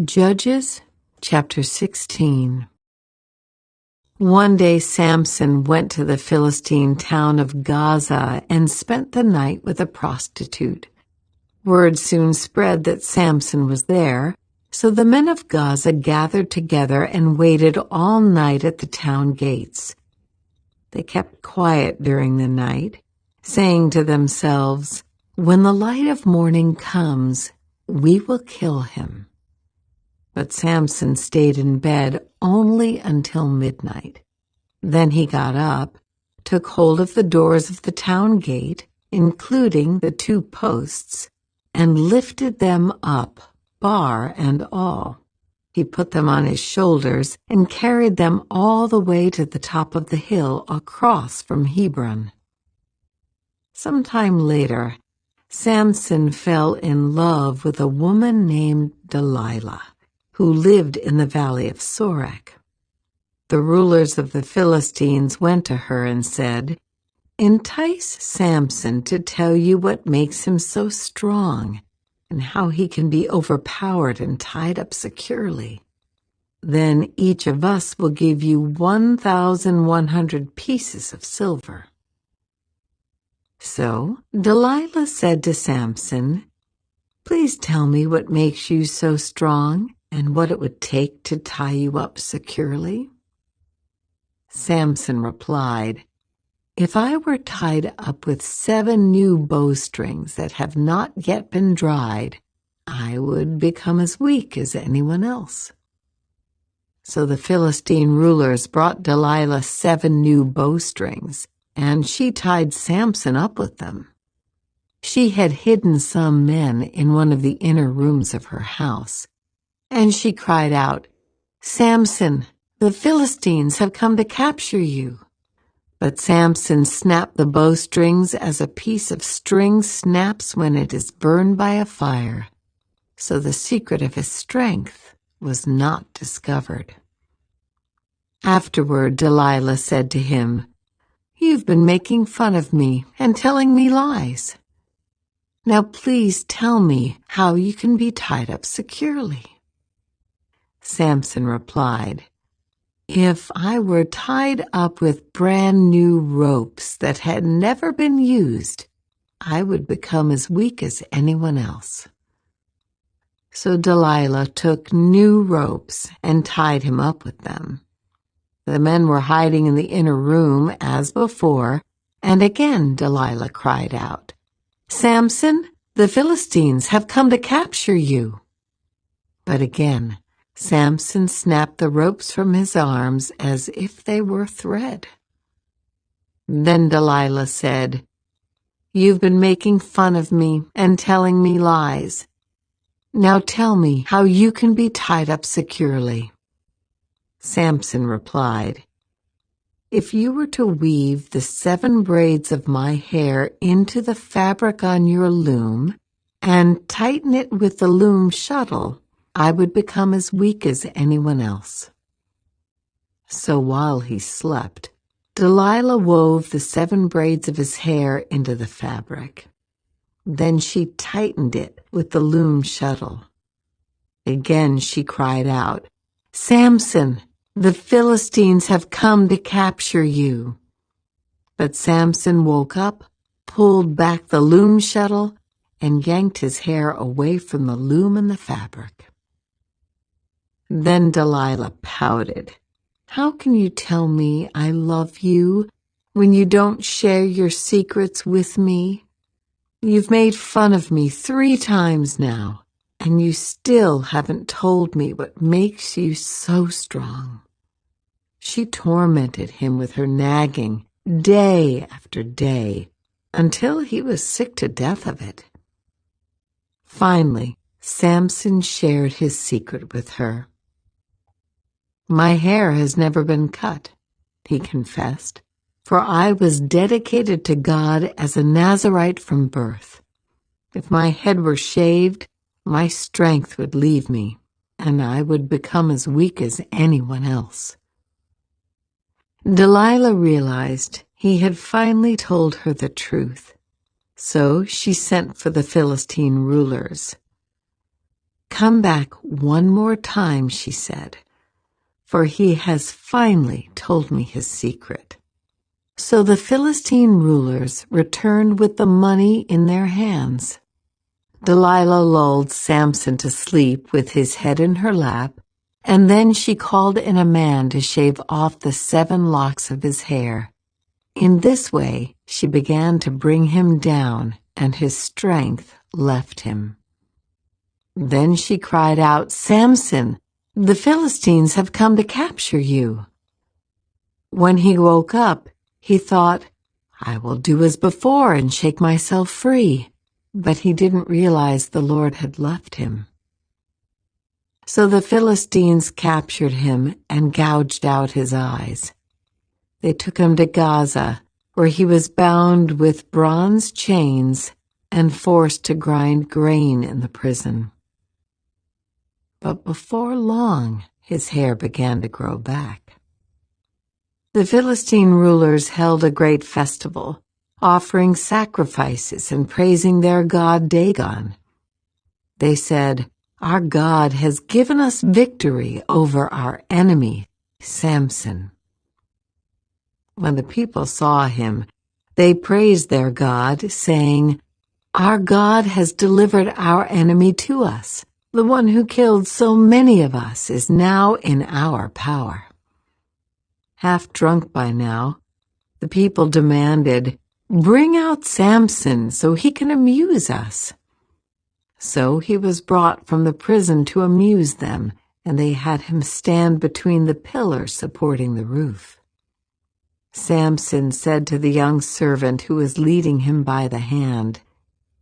Judges chapter 16. One day Samson went to the Philistine town of Gaza and spent the night with a prostitute. Word soon spread that Samson was there, so the men of Gaza gathered together and waited all night at the town gates. They kept quiet during the night, saying to themselves, "When the light of morning comes, we will kill him." But Samson stayed in bed only until midnight. Then he got up, took hold of the doors of the town gate, including the 2 posts, and lifted them up, bar and all. He put them on his shoulders and carried them all the way to the top of the hill across from Hebron. Sometime later, Samson fell in love with a woman named Delilah, who lived in the valley of Sorek. The rulers of the Philistines went to her and said, "Entice Samson to tell you what makes him so strong and how he can be overpowered and tied up securely. Then each of us will give you 1,100 pieces of silver." So Delilah said to Samson, "Please tell me what makes you so strong and what it would take to tie you up securely." Samson replied, "If I were tied up with 7 new bowstrings that have not yet been dried, I would become as weak as anyone else." So the Philistine rulers brought Delilah 7 new bowstrings, and she tied Samson up with them. She had hidden some men in one of the inner rooms of her house, and she cried out, "Samson, the Philistines have come to capture you." But Samson snapped the bowstrings as a piece of string snaps when it is burned by a fire. So the secret of his strength was not discovered. Afterward, Delilah said to him, "You've been making fun of me and telling me lies. Now please tell me how you can be tied up securely." Samson replied, "If I were tied up with brand new ropes that had never been used, I would become as weak as anyone else." So Delilah took new ropes and tied him up with them. The men were hiding in the inner room as before, and again Delilah cried out, "Samson, the Philistines have come to capture you." But again Samson snapped the ropes from his arms as if they were thread. Then Delilah said, "You've been making fun of me and telling me lies. Now tell me how you can be tied up securely." Samson replied, "If you were to weave the 7 braids of my hair into the fabric on your loom and tighten it with the loom shuttle, I would become as weak as anyone else." So while he slept, Delilah wove the 7 braids of his hair into the fabric. Then she tightened it with the loom shuttle. Again she cried out, "Samson, the Philistines have come to capture you." But Samson woke up, pulled back the loom shuttle, and yanked his hair away from the loom and the fabric. Then Delilah pouted, "How can you tell me I love you when you don't share your secrets with me? You've made fun of me 3 times now, and you still haven't told me what makes you so strong." She tormented him with her nagging day after day until he was sick to death of it. Finally, Samson shared his secret with her. "My hair has never been cut," he confessed, "for I was dedicated to God as a Nazirite from birth. If my head were shaved, my strength would leave me, and I would become as weak as anyone else." Delilah realized he had finally told her the truth, so she sent for the Philistine rulers. "Come back one more time," she said, "for he has finally told me his secret." So the Philistine rulers returned with the money in their hands. Delilah lulled Samson to sleep with his head in her lap, and then she called in a man to shave off the 7 locks of his hair. In this way, she began to bring him down, and his strength left him. Then she cried out, "Samson, the Philistines have come to capture you." When he woke up, he thought, "I will do as before and shake myself free." But he didn't realize the Lord had left him. So the Philistines captured him and gouged out his eyes. They took him to Gaza, where he was bound with bronze chains and forced to grind grain in the prison. But before long, his hair began to grow back. The Philistine rulers held a great festival, offering sacrifices and praising their god Dagon. They said, "Our God has given us victory over our enemy, Samson." When the people saw him, they praised their God, saying, "Our God has delivered our enemy to us. The one who killed so many of us is now in our power." Half drunk by now, the people demanded, "Bring out Samson so he can amuse us." So he was brought from the prison to amuse them, and they had him stand between the pillars supporting the roof. Samson said to the young servant who was leading him by the hand,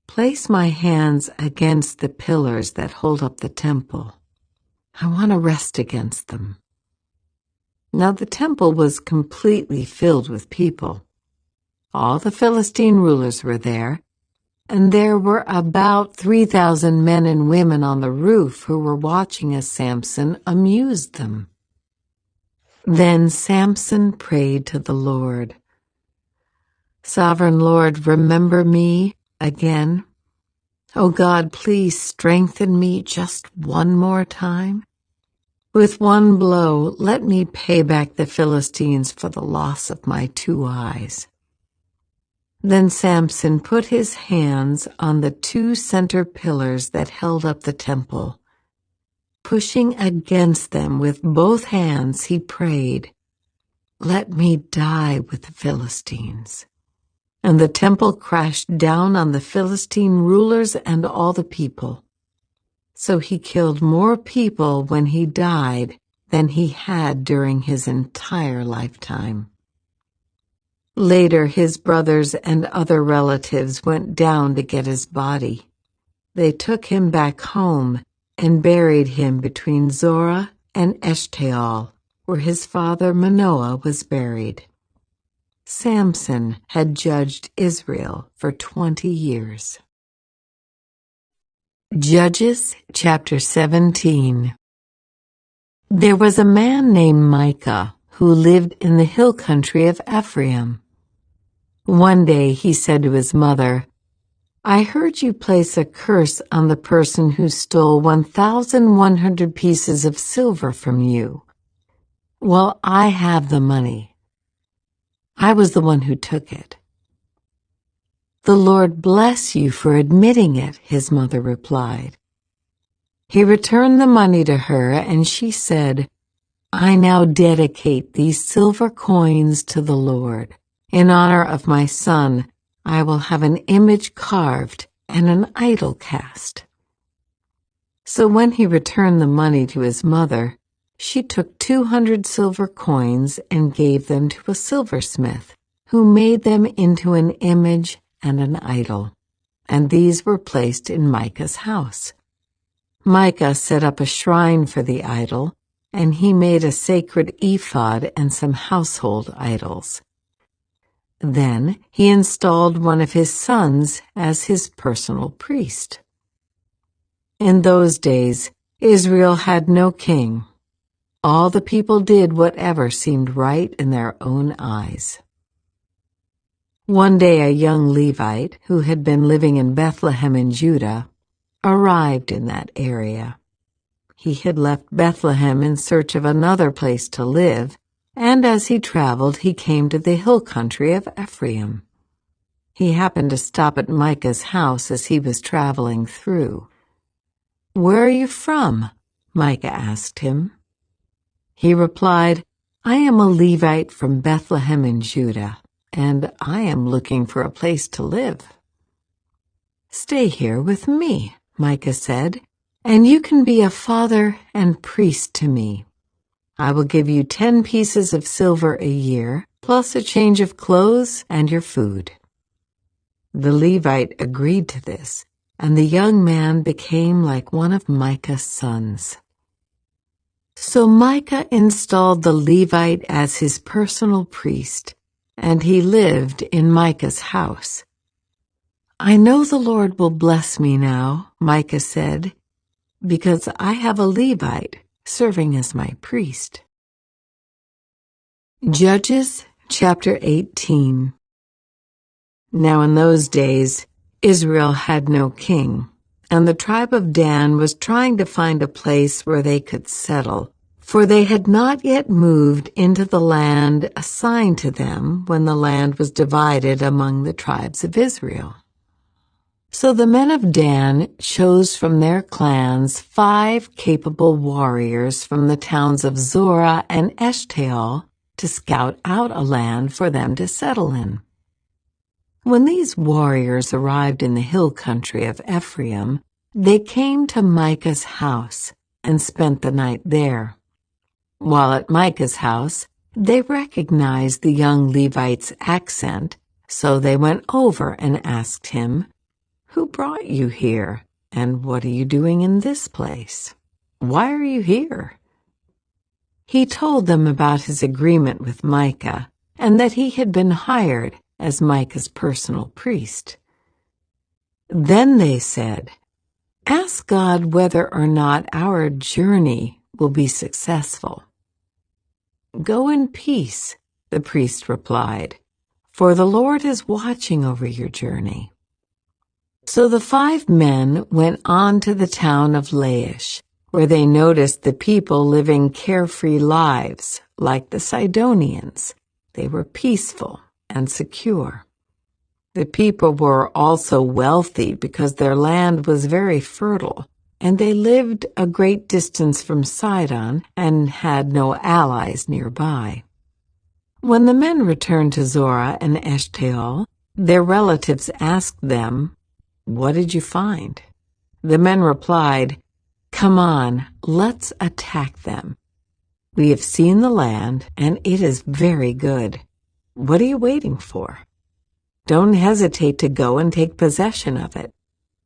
"Place my hands against the pillars that hold up the temple. I want to rest against them." Now the temple was completely filled with people. All the Philistine rulers were there, and there were about 3,000 men and women on the roof who were watching as Samson amused them. Then Samson prayed to the Lord, "Sovereign Lord, remember me again. Oh God, please strengthen me just one more time. With one blow, let me pay back the Philistines for the loss of my 2 eyes." Then Samson put his hands on the 2 center pillars that held up the temple. Pushing against them with both hands, he prayed, "Let me die with the Philistines." And the temple crashed down on the Philistine rulers and all the people. So he killed more people when he died than he had during his entire lifetime. Later, his brothers and other relatives went down to get his body. They took him back home and buried him between Zorah and Eshtaol, where his father Manoah was buried. Samson had judged Israel for 20 years. Judges chapter 17. There was a man named Micah who lived in the hill country of Ephraim. One day he said to his mother, "I heard you place a curse on the person who stole 1,100 pieces of silver from you. Well, I have the money. I was the one who took it." "The Lord bless you for admitting it," his mother replied. He returned the money to her, and she said, "I now dedicate these silver coins to the Lord. In honor of my son, I will have an image carved and an idol cast." So when he returned the money to his mother, she took 200 silver coins and gave them to a silversmith, who made them into an image and an idol, and these were placed in Micah's house. Micah set up a shrine for the idol, and he made a sacred ephod and some household idols. Then he installed one of his sons as his personal priest. In those days, Israel had no king. All the people did whatever seemed right in their own eyes. One day a young Levite, who had been living in Bethlehem in Judah, arrived in that area. He had left Bethlehem in search of another place to live, and as he traveled, he came to the hill country of Ephraim. He happened to stop at Micah's house as he was traveling through. "Where are you from?" Micah asked him. He replied, "I am a Levite from Bethlehem in Judah, and I am looking for a place to live." "Stay here with me," Micah said, "and you can be a father and priest to me. I will give you 10 pieces of silver a year, plus a change of clothes and your food." The Levite agreed to this, and the young man became like one of Micah's sons. So Micah installed the Levite as his personal priest, and he lived in Micah's house. "I know the Lord will bless me now," Micah said, "because I have a Levite serving as my priest." Judges chapter 18. Now in those days, Israel had no king, and the tribe of Dan was trying to find a place where they could settle, for they had not yet moved into the land assigned to them when the land was divided among the tribes of Israel. So the men of Dan chose from their clans 5 capable warriors from the towns of Zorah and Eshtaol to scout out a land for them to settle in. When these warriors arrived in the hill country of Ephraim, they came to Micah's house and spent the night there. While at Micah's house, they recognized the young Levite's accent, so they went over and asked him, "Who brought you here, and what are you doing in this place? Why are you here?" He told them about his agreement with Micah and that he had been hired as Micah's personal priest. Then they said, "Ask God whether or not our journey will be successful." "Go in peace," the priest replied, "for the Lord is watching over your journey." So the 5 men went on to the town of Laish, where they noticed the people living carefree lives, like the Sidonians. They were peaceful and secure. The people were also wealthy because their land was very fertile, and they lived a great distance from Sidon and had no allies nearby. When the men returned to Zorah and Eshtaol, their relatives asked them, "What did you find?" The men replied, "Come on, let's attack them. We have seen the land, and it is very good. What are you waiting for? Don't hesitate to go and take possession of it.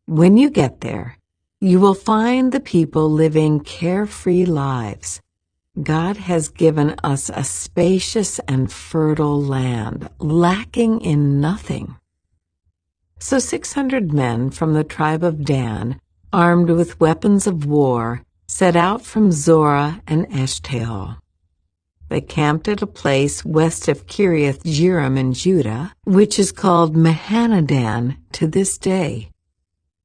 When you get there, you will find the people living carefree lives. God has given us a spacious and fertile land, lacking in nothing." So 600 men from the tribe of Dan, armed with weapons of war, set out from Zorah and Eshtaol. They camped at a place west of Kiriath Jearim in Judah, which is called Mahanadan to this day.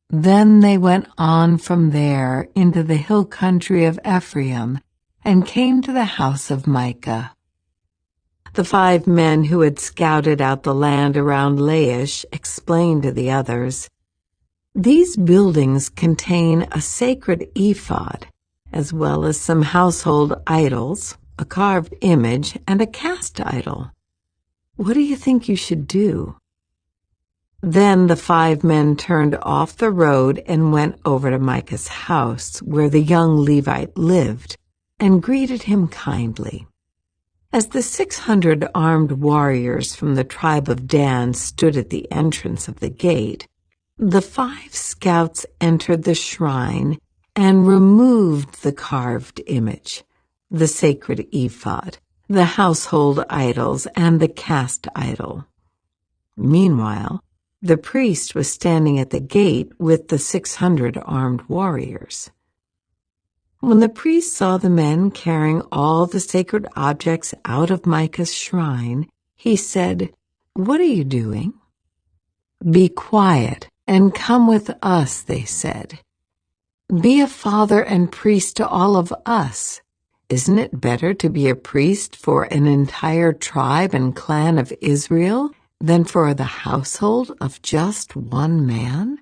Then they went on from there into the hill country of Ephraim and came to the house of Micah. The 5 men who had scouted out the land around Laish explained to the others, "These buildings contain a sacred ephod, as well as some household idols, a carved image, and a cast idol. What do you think you should do?" Then the 5 men turned off the road and went over to Micah's house, where the young Levite lived, and greeted him kindly. As the 600 armed warriors from the tribe of Dan stood at the entrance of the gate, the 5 scouts entered the shrine and removed the carved image, the sacred ephod, the household idols, and the cast idol. Meanwhile, the priest was standing at the gate with the 600 armed warriors. When the priest saw the men carrying all the sacred objects out of Micah's shrine, he said, "What are you doing?" "Be quiet and come with us," they said. Be a father and priest to all of us. Isn't it better to be a priest for an entire tribe and clan of Israel than for the household of just one man?"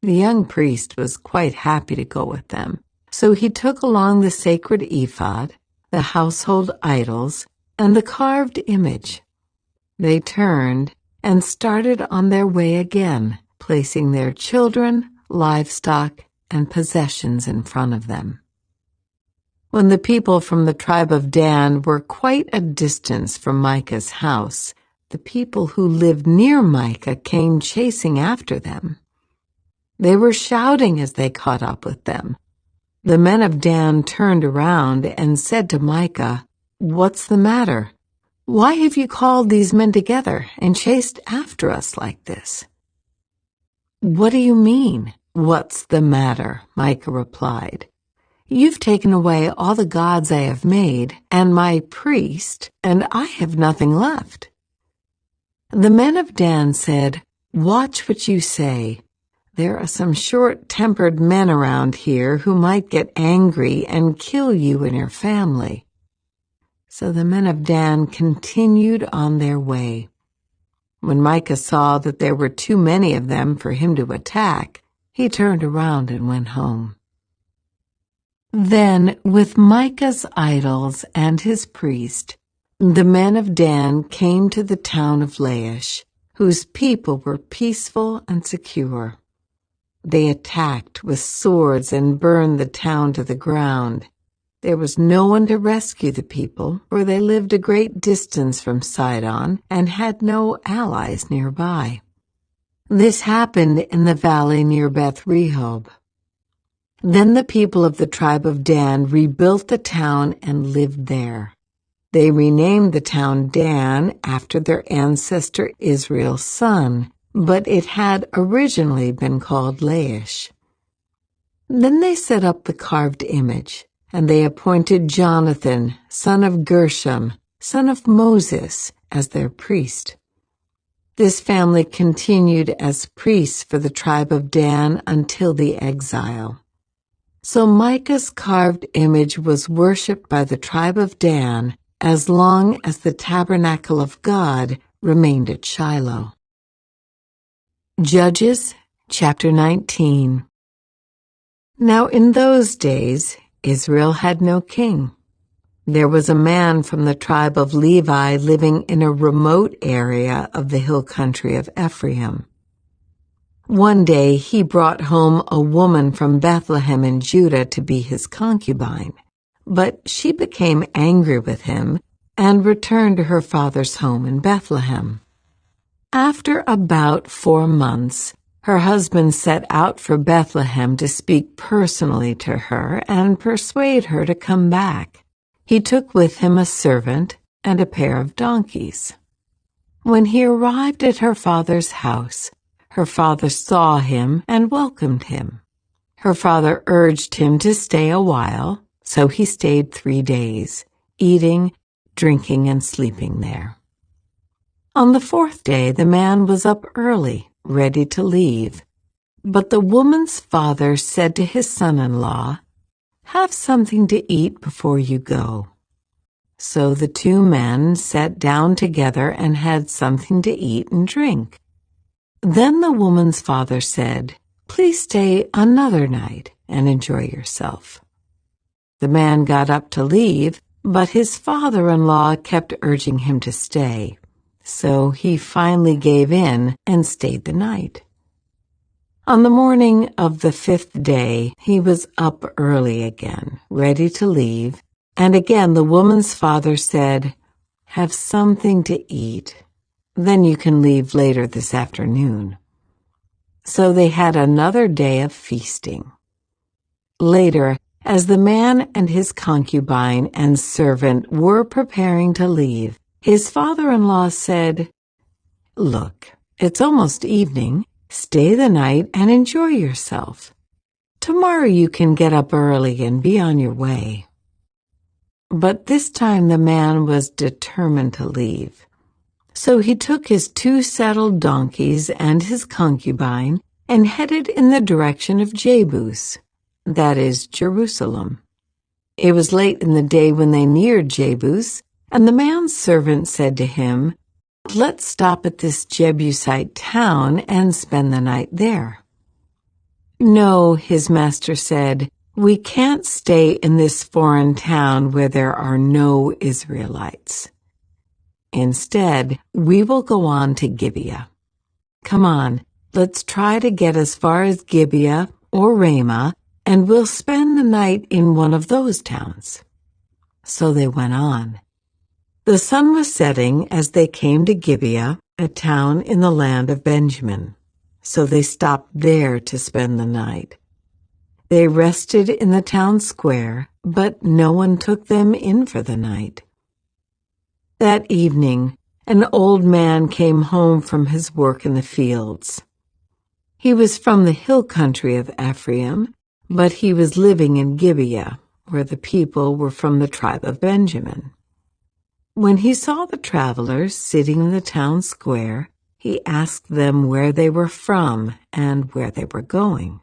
The young priest was quite happy to go with them, so he took along the sacred ephod, the household idols, and the carved image. They turned and started on their way again, placing their children, livestock, and possessions in front of them. When the people from the tribe of Dan were quite a distance from Micah's house, the people who lived near Micah came chasing after them. They were shouting as they caught up with them. The men of Dan turned around and said to Micah, "What's the matter? Why have you called these men together and chased after us like this?" "What do you mean, what's the matter?" Micah replied. "You've taken away all the gods I have made and my priest, and I have nothing left." The men of Dan said, "Watch what you say. There are some short-tempered men around here who might get angry and kill you and your family." So the men of Dan continued on their way. When Micah saw that there were too many of them for him to attack, he turned around and went home. Then, with Micah's idols and his priest, the men of Dan came to the town of Laish, whose people were peaceful and secure. They attacked with swords and burned the town to the ground. There was no one to rescue the people, for they lived a great distance from Sidon and had no allies nearby. This happened in the valley near Beth Rehob. Then the people of the tribe of Dan rebuilt the town and lived there. They renamed the town Dan after their ancestor Israel's son, but it had originally been called Laish. Then they set up the carved image, and they appointed Jonathan, son of Gershom, son of Moses, as their priest. This family continued as priests for the tribe of Dan until the exile. So Micah's carved image was worshipped by the tribe of Dan as long as the tabernacle of God remained at Shiloh. Judges chapter 19. Now in those days Israel had no king. There was a man from the tribe of Levi living in a remote area of the hill country of Ephraim. One day he brought home a woman from Bethlehem in Judah to be his concubine, but she became angry with him and returned to her father's home in Bethlehem. After about 4 months, her husband set out for Bethlehem to speak personally to her and persuade her to come back. He took with him a servant and a pair of donkeys. When he arrived at her father's house, her father saw him and welcomed him. Her father urged him to stay a while, so he stayed 3 days, eating, drinking, and sleeping there. On the 4th day, the man was up early, ready to leave. But the woman's father said to his son-in-law, "Have something to eat before you go." So the 2 men sat down together and had something to eat and drink. Then the woman's father said, "Please stay another night and enjoy yourself." The man got up to leave, but his father-in-law kept urging him to stay. So he finally gave in and stayed the night. On the morning of the 5th day, he was up early again, ready to leave, and again the woman's father said, "Have something to eat. Then you can leave later this afternoon." So they had another day of feasting. Later, as the man and his concubine and servant were preparing to leave, his father-in-law said, "Look, it's almost evening. Stay the night and enjoy yourself. Tomorrow you can get up early and be on your way." But this time the man was determined to leave. So he took his 2 saddled donkeys and his concubine and headed in the direction of Jebus, that is, Jerusalem. It was late in the day when they neared Jebus, and the man's servant said to him, "Let's stop at this Jebusite town and spend the night there." "No," his master said, "we can't stay in this foreign town where there are no Israelites. Instead, we will go on to Gibeah. Come on, let's try to get as far as Gibeah or Ramah, and we'll spend the night in one of those towns." So they went on. The sun was setting as they came to Gibeah, a town in the land of Benjamin. So they stopped there to spend the night. They rested in the town square, but no one took them in for the night. That evening, an old man came home from his work in the fields. He was from the hill country of Ephraim, but he was living in Gibeah, where the people were from the tribe of Benjamin. When he saw the travelers sitting in the town square, he asked them where they were from and where they were going.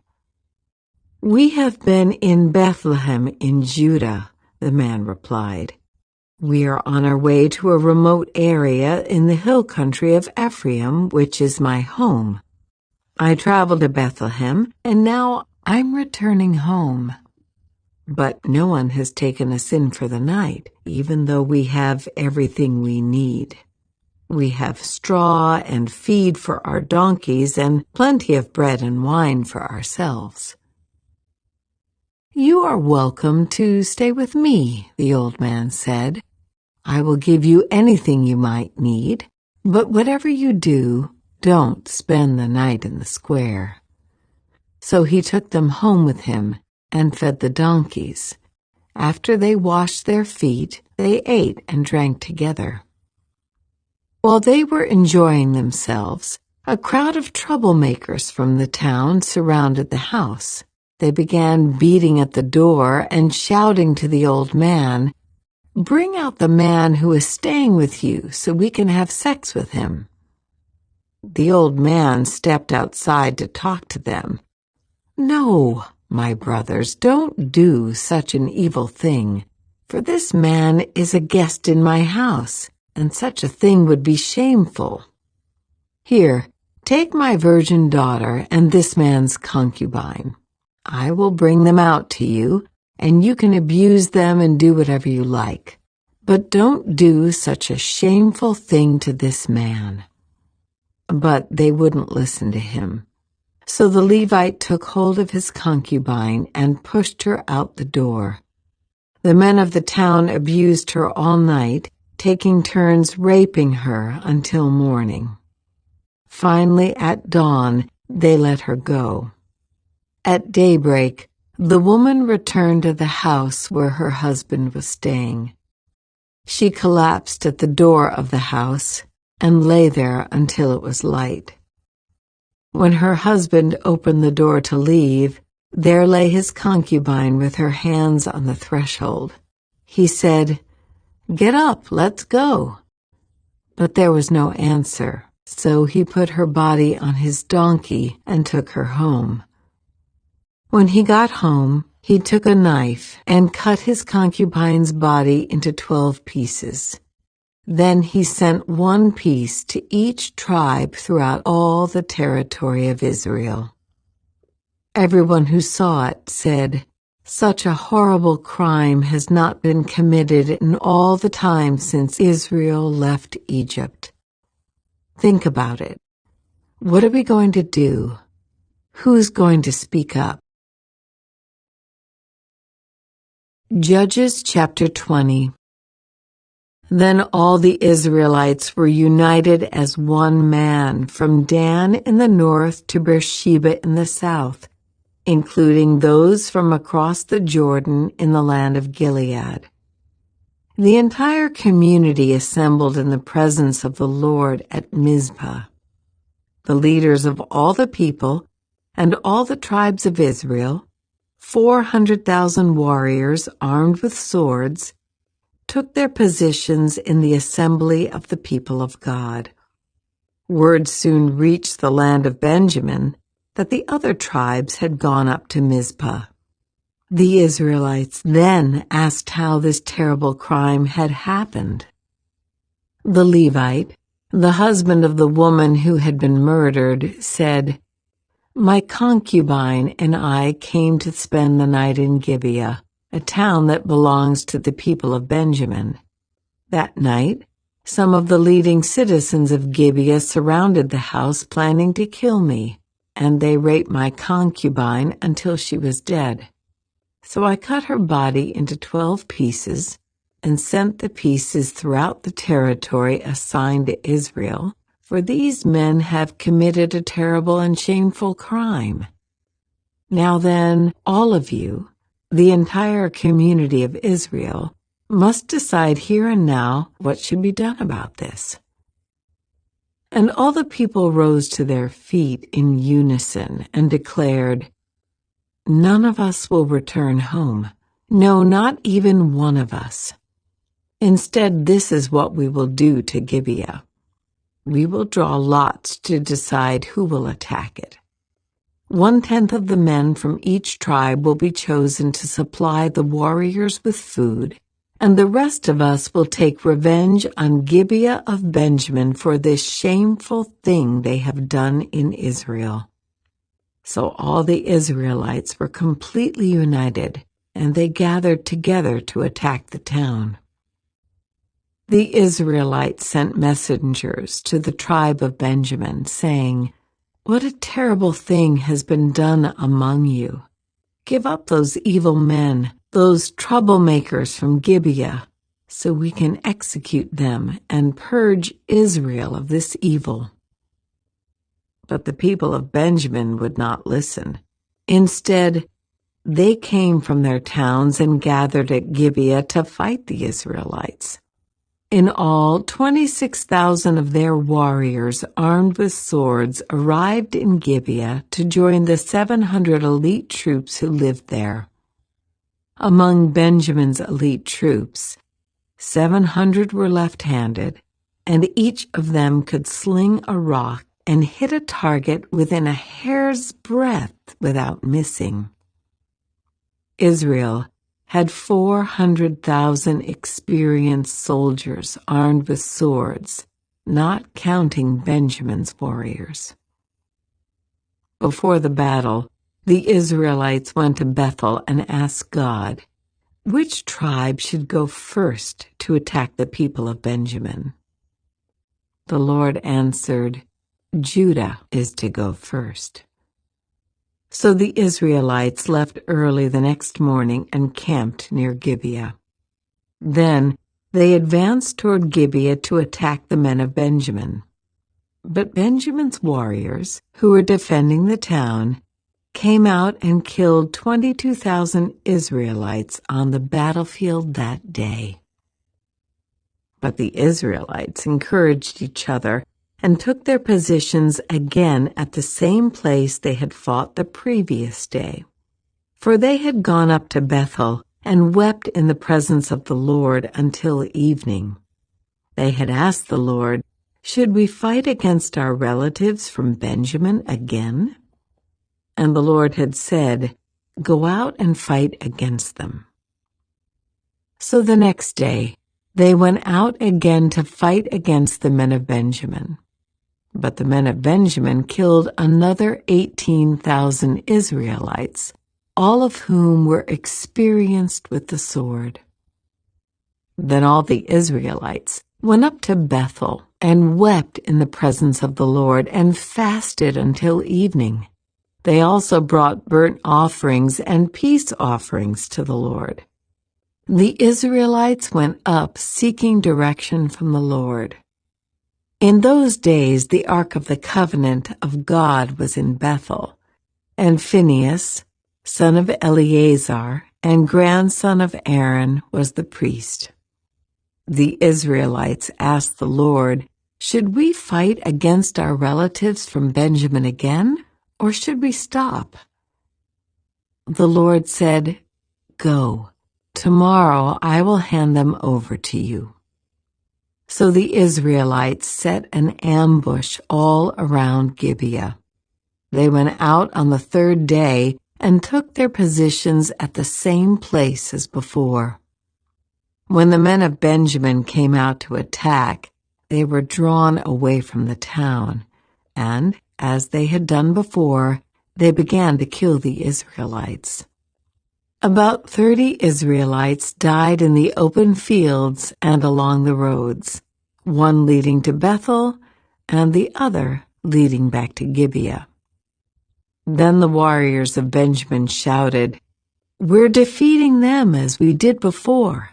"We have been in Bethlehem in Judah," the man replied. "We are on our way to a remote area in the hill country of Ephraim, which is my home. I traveled to Bethlehem, and now I'm returning home. But no one has taken us in for the night, even though we have everything we need. We have straw and feed for our donkeys and plenty of bread and wine for ourselves." "You are welcome to stay with me," the old man said. "I will give you anything you might need, but whatever you do, don't spend the night in the square." So he took them home with him and fed the donkeys. After they washed their feet, they ate and drank together. While they were enjoying themselves, a crowd of troublemakers from the town surrounded the house. They began beating at the door and shouting to the old man, "Bring out the man who is staying with you so we can have sex with him." The old man stepped outside to talk to them. "No, my brothers, don't do such an evil thing, for this man is a guest in my house, and such a thing would be shameful. Here, take my virgin daughter and this man's concubine. I will bring them out to you, and you can abuse them and do whatever you like. But don't do such a shameful thing to this man." But they wouldn't listen to him. So the Levite took hold of his concubine and pushed her out the door. The men of the town abused her all night, taking turns raping her until morning. Finally, at dawn, they let her go. At daybreak, the woman returned to the house where her husband was staying. She collapsed at the door of the house and lay there until it was light. When her husband opened the door to leave, there lay his concubine with her hands on the threshold. He said, "Get up, let's go." But there was no answer, so he put her body on his donkey and took her home. When he got home, he took a knife and cut his concubine's body into 12 pieces. Then he sent one piece to each tribe throughout all the territory of Israel. Everyone who saw it said, "Such a horrible crime has not been committed in all the time since Israel left Egypt." Think about it. What are we going to do? Who's going to speak up? Judges chapter 20. Then all the Israelites were united as one man from Dan in the north to Beersheba in the south, including those from across the Jordan in the land of Gilead. The entire community assembled in the presence of the Lord at Mizpah. The leaders of all the people and all the tribes of Israel, 400,000 warriors armed with swords, took their positions in the assembly of the people of God. Word soon reached the land of Benjamin that the other tribes had gone up to Mizpah. The Israelites then asked how this terrible crime had happened. The Levite, the husband of the woman who had been murdered, said, "My concubine and I came to spend the night in Gibeah, a town that belongs to the people of Benjamin. That night, some of the leading citizens of Gibeah surrounded the house planning to kill me, and they raped my concubine until she was dead. So I cut her body into 12 pieces and sent the pieces throughout the territory assigned to Israel, for these men have committed a terrible and shameful crime. Now then, all of you, the entire community of Israel, must decide here and now what should be done about this." And all the people rose to their feet in unison and declared, "None of us will return home. No, not even one of us. Instead, this is what we will do to Gibeah. We will draw lots to decide who will attack it. 1/10 of the men from each tribe will be chosen to supply the warriors with food, and the rest of us will take revenge on Gibeah of Benjamin for this shameful thing they have done in Israel." So all the Israelites were completely united, and they gathered together to attack the town. The Israelites sent messengers to the tribe of Benjamin, saying, "What a terrible thing has been done among you. Give up those evil men, those troublemakers from Gibeah, so we can execute them and purge Israel of this evil." But the people of Benjamin would not listen. Instead, they came from their towns and gathered at Gibeah to fight the Israelites. In all, 26,000 of their warriors armed with swords arrived in Gibeah to join the 700 elite troops who lived there. Among Benjamin's elite troops, 700 were left-handed, and each of them could sling a rock and hit a target within a hair's breadth without missing. Israel had 400,000 experienced soldiers armed with swords, not counting Benjamin's warriors. Before the battle, the Israelites went to Bethel and asked God, which tribe should go first to attack the people of Benjamin? The Lord answered, "Judah is to go first." So the Israelites left early the next morning and camped near Gibeah. Then they advanced toward Gibeah to attack the men of Benjamin. But Benjamin's warriors, who were defending the town, came out and killed 22,000 Israelites on the battlefield that day. But the Israelites encouraged each other and took their positions again at the same place they had fought the previous day. For they had gone up to Bethel and wept in the presence of the Lord until evening. They had asked the Lord, "Should we fight against our relatives from Benjamin again?" And the Lord had said, "Go out and fight against them." So the next day, they went out again to fight against the men of Benjamin. But the men of Benjamin killed another 18,000 Israelites, all of whom were experienced with the sword. Then all the Israelites went up to Bethel and wept in the presence of the Lord and fasted until evening. They also brought burnt offerings and peace offerings to the Lord. The Israelites went up seeking direction from the Lord. In those days the Ark of the Covenant of God was in Bethel, and Phinehas, son of Eleazar and grandson of Aaron, was the priest. The Israelites asked the Lord, "Should we fight against our relatives from Benjamin again, or should we stop?" The Lord said, "Go. Tomorrow I will hand them over to you." So the Israelites set an ambush all around Gibeah. They went out on the third day and took their positions at the same place as before. When the men of Benjamin came out to attack, they were drawn away from the town, and, as they had done before, they began to kill the Israelites. About 30 Israelites died in the open fields and along the roads, one leading to Bethel and the other leading back to Gibeah. Then the warriors of Benjamin shouted, "We're defeating them as we did before."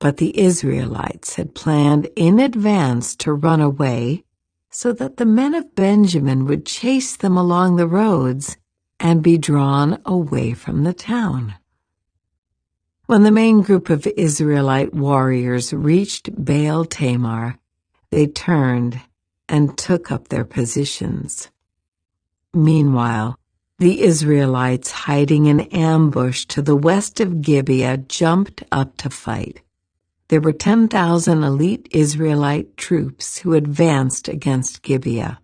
But the Israelites had planned in advance to run away so that the men of Benjamin would chase them along the roads and be drawn away from the town. When the main group of Israelite warriors reached Baal Tamar, they turned and took up their positions. Meanwhile, the Israelites hiding in ambush to the west of Gibeah jumped up to fight. There were 10,000 elite Israelite troops who advanced against Gibeah.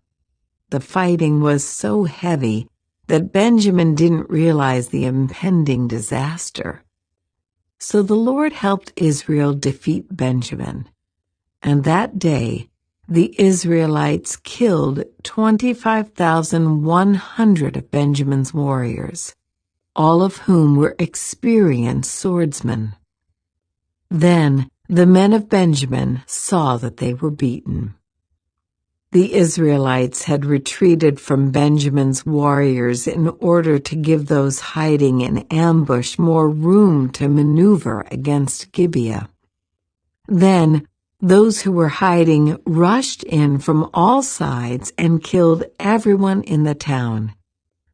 The fighting was so heavy that Benjamin didn't realize the impending disaster. So the Lord helped Israel defeat Benjamin, and that day the Israelites killed 25,100 of Benjamin's warriors, all of whom were experienced swordsmen. Then the men of Benjamin saw that they were beaten. The Israelites had retreated from Benjamin's warriors in order to give those hiding in ambush more room to maneuver against Gibeah. Then those who were hiding rushed in from all sides and killed everyone in the town.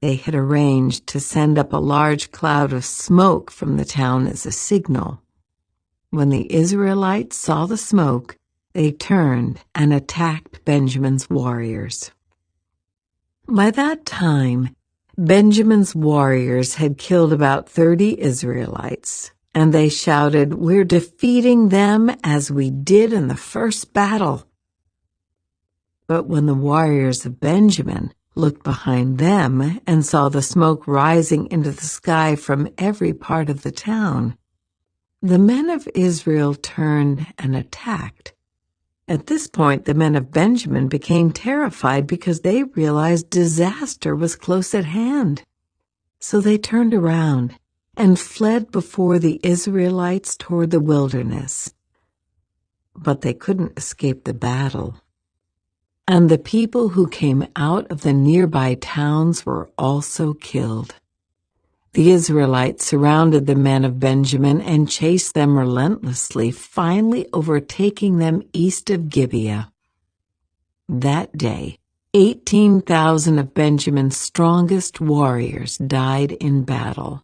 They had arranged to send up a large cloud of smoke from the town as a signal. When the Israelites saw the smoke, they turned and attacked Benjamin's warriors. By that time, Benjamin's warriors had killed about 30 Israelites, and they shouted, "We're defeating them as we did in the first battle." But when the warriors of Benjamin looked behind them and saw the smoke rising into the sky from every part of the town, the men of Israel turned and attacked. At this point, the men of Benjamin became terrified because they realized disaster was close at hand. So they turned around and fled before the Israelites toward the wilderness. But they couldn't escape the battle. And the people who came out of the nearby towns were also killed. The Israelites surrounded the men of Benjamin and chased them relentlessly, finally overtaking them east of Gibeah. That day, 18,000 of Benjamin's strongest warriors died in battle.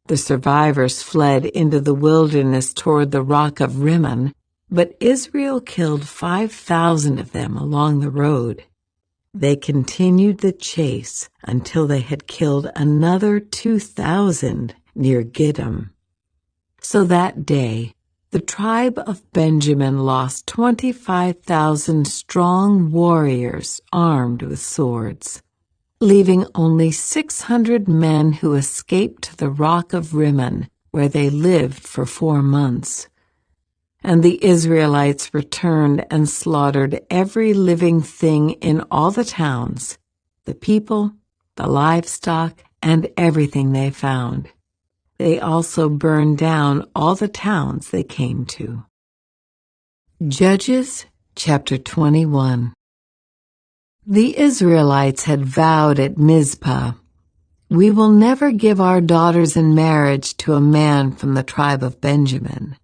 The survivors fled into the wilderness toward the rock of Rimmon, but Israel killed 5,000 of them along the road. They continued the chase until they had killed another 2,000 near Gidom. So that day, the tribe of Benjamin lost 25,000 strong warriors armed with swords, leaving only 600 men who escaped to the rock of Rimmon, where they lived for 4 months. And the Israelites returned and slaughtered every living thing in all the towns, the people, the livestock, and everything they found. They also burned down all the towns they came to. Judges chapter 21. The Israelites had vowed at Mizpah, "We will never give our daughters in marriage to a man from the tribe of Benjamin."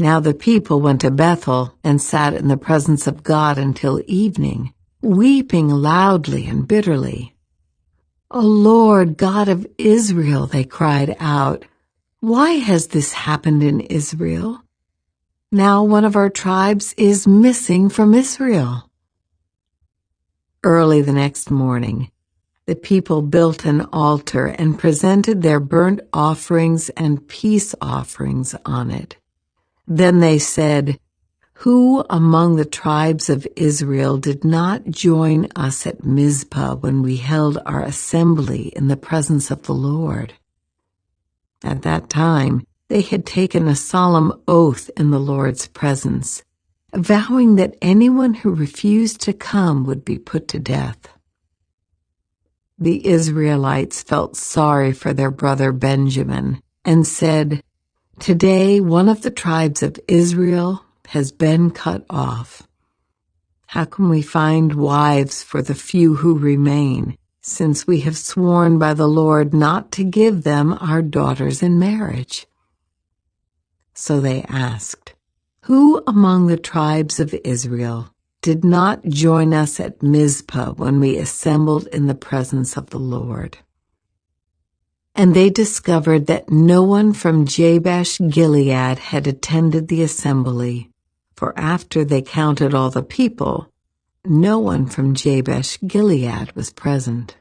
Now the people went to Bethel and sat in the presence of God until evening, weeping loudly and bitterly. "O Lord, God of Israel," they cried out, "why has this happened in Israel? Now one of our tribes is missing from Israel." Early the next morning, the people built an altar and presented their burnt offerings and peace offerings on it. Then they said, Who among the tribes of Israel did not join us at Mizpah when we held our assembly in the presence of the Lord? At that time, they had taken a solemn oath in the Lord's presence, vowing that anyone who refused to come would be put to death. The Israelites felt sorry for their brother Benjamin and said, "Today one of the tribes of Israel has been cut off. How can we find wives for the few who remain, since we have sworn by the Lord not to give them our daughters in marriage?" So they asked, "Who among the tribes of Israel did not join us at Mizpah when we assembled in the presence of the Lord?" And they discovered that no one from Jabesh Gilead had attended the assembly, for after they counted all the people, no one from Jabesh Gilead was present.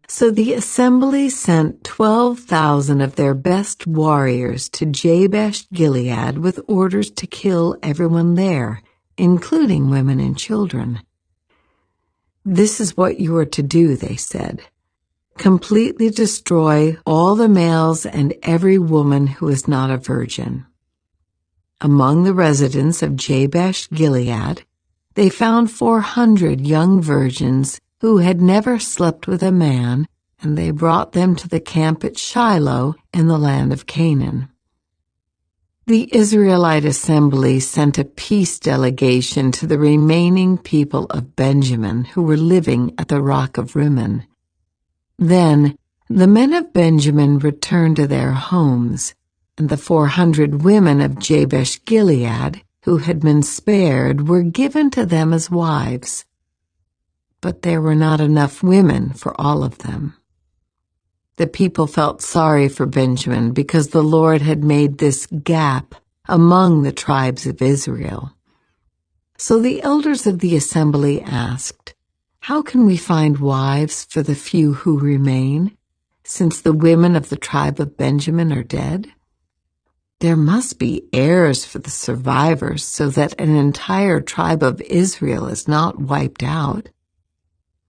So the assembly sent 12,000 of their best warriors to Jabesh Gilead with orders to kill everyone there, including women and children. "This is what you are to do," they said. "Completely destroy all the males and every woman who is not a virgin." Among the residents of Jabesh Gilead, they found 400 young virgins who had never slept with a man, and they brought them to the camp at Shiloh in the land of Canaan. The Israelite assembly sent a peace delegation to the remaining people of Benjamin who were living at the rock of Rimmon. Then the men of Benjamin returned to their homes, and the 400 women of Jabesh Gilead who had been spared were given to them as wives. But there were not enough women for all of them. The people felt sorry for Benjamin because the Lord had made this gap among the tribes of Israel. So the elders of the assembly asked, "How can we find wives for the few who remain, since the women of the tribe of Benjamin are dead? There must be heirs for the survivors so that an entire tribe of Israel is not wiped out.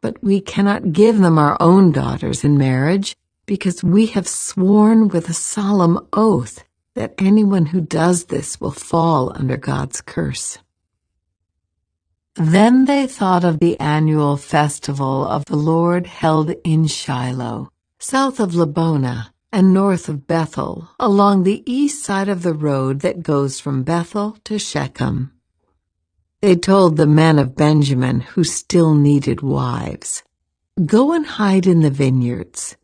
But we cannot give them our own daughters in marriage because we have sworn with a solemn oath that anyone who does this will fall under God's curse." Then they thought of the annual festival of the Lord held in Shiloh, south of Lebonah and north of Bethel, along the east side of the road that goes from Bethel to Shechem. They told the men of Benjamin who still needed wives, "Go and hide in the vineyards.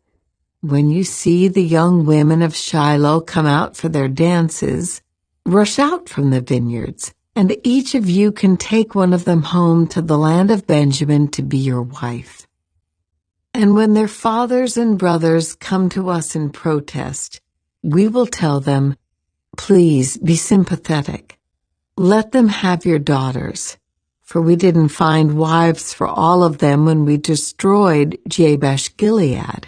When you see the young women of Shiloh come out for their dances, rush out from the vineyards, and each of you can take one of them home to the land of Benjamin to be your wife. And when their fathers and brothers come to us in protest, we will tell them, 'Please be sympathetic. Let them have your daughters, for we didn't find wives for all of them when we destroyed Jabesh Gilead.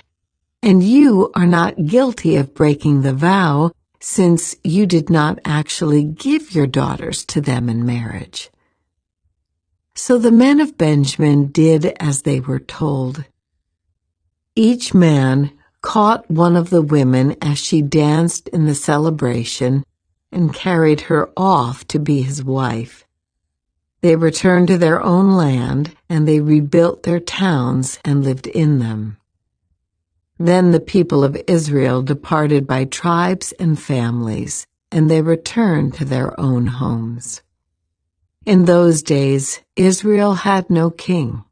And you are not guilty of breaking the vow, since you did not actually give your daughters to them in marriage.'" So the men of Benjamin did as they were told. Each man caught one of the women as she danced in the celebration and carried her off to be his wife. They returned to their own land, and they rebuilt their towns and lived in them. Then the people of Israel departed by tribes and families, and they returned to their own homes. In those days, Israel had no king.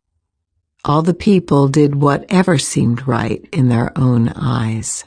All the people did whatever seemed right in their own eyes.